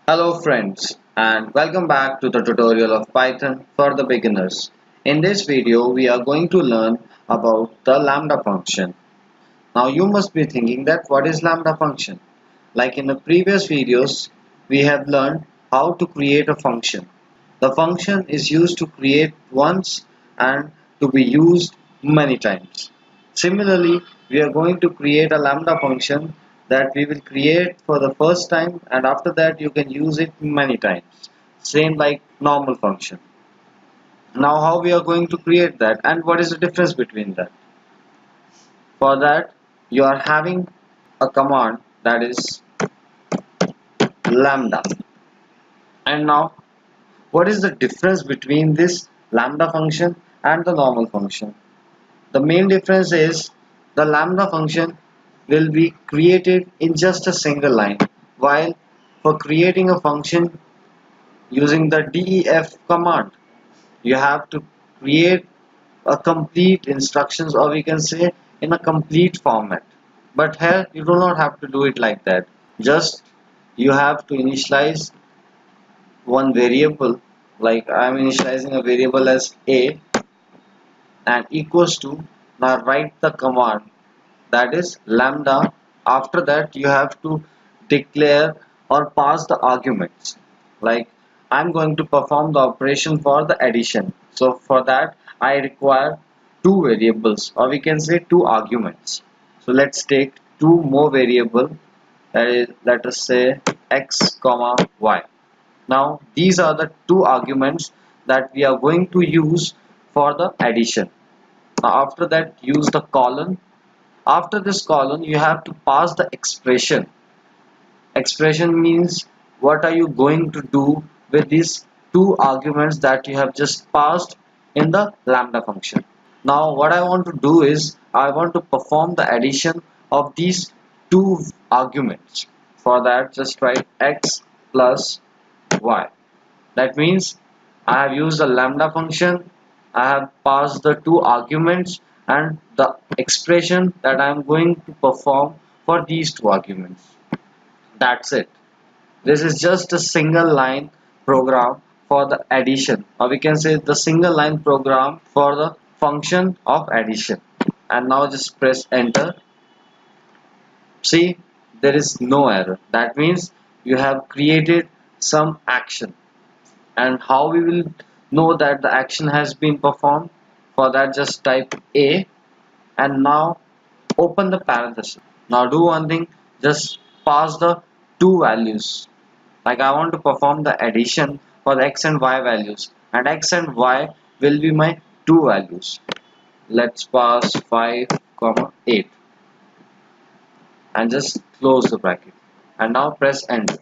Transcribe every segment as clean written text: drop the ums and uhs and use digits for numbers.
Hello friends and welcome back to the tutorial of Python for the beginners. In this video we are going to learn about the Lambda function. Now you must be thinking that what is Lambda function? Like in the previous videos we have learned how to create a function. The function is used to create once and to be used many times. Similarly, we are going to create a lambda function that we will create for the first time, and after that you can use it many times. Same like normal function. Now how we are going to create that and what is the difference between that? For that you are having a command that is lambda. And now what is the difference between this lambda function and the normal function? The main difference is the lambda function will be created in just a single line, while for creating a function using the def command, you have to create a complete instructions, or we can say in a complete format. But here you do not have to do it like that. Just you have to initialize one variable, like I am initializing a variable as a and equals to, now write the command that is lambda. After that you have to declare or pass the arguments, like I'm going to perform the operation for the addition, so for that I require two variables, or we can say two arguments. So let's take two more variable, that is, let us say x comma y. Now these are the two arguments that we are going to use for the addition. Now after that use the colon. After this colon you have to pass the expression. Expression means what are you going to do with these two arguments that you have just passed in the lambda function. Now what I want to do is I want to perform the addition of these two arguments. For that just write x plus y. That means I have used the lambda function, I have passed the two arguments and the expression that I am going to perform for these two arguments. That's it. This is just a single line program for the addition, or we can say the single line program for the function of addition. And now just press enter. See, there is no error. That means you have created some action. And how we will know that the action has been performed? For that just type a and now open the parenthesis. Now do one thing, just pass the two values, like I want to perform the addition for the x and y values, and x and y will be my two values. Let's pass 5 comma 8 and just close the bracket and now press enter.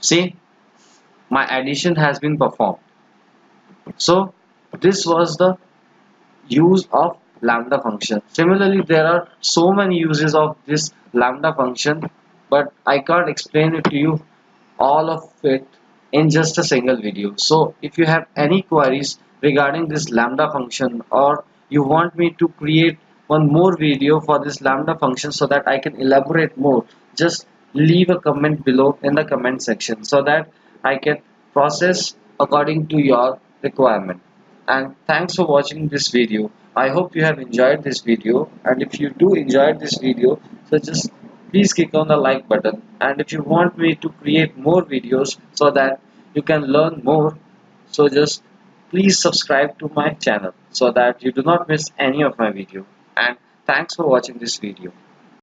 See, my addition has been performed. So this was the use of lambda function. Similarly, there are so many uses of this lambda function, but I can't explain it to you all of it in just a single video. So if you have any queries regarding this lambda function, or you want me to create one more video for this lambda function so that I can elaborate more, just leave a comment below in the comment section so that I can process according to your requirement. And thanks for watching this video. I hope you have enjoyed this video, and if you do enjoy this video, so just please click on the like button. And if you want me to create more videos so that you can learn more, so just please subscribe to my channel so that you do not miss any of my video. And thanks for watching this video.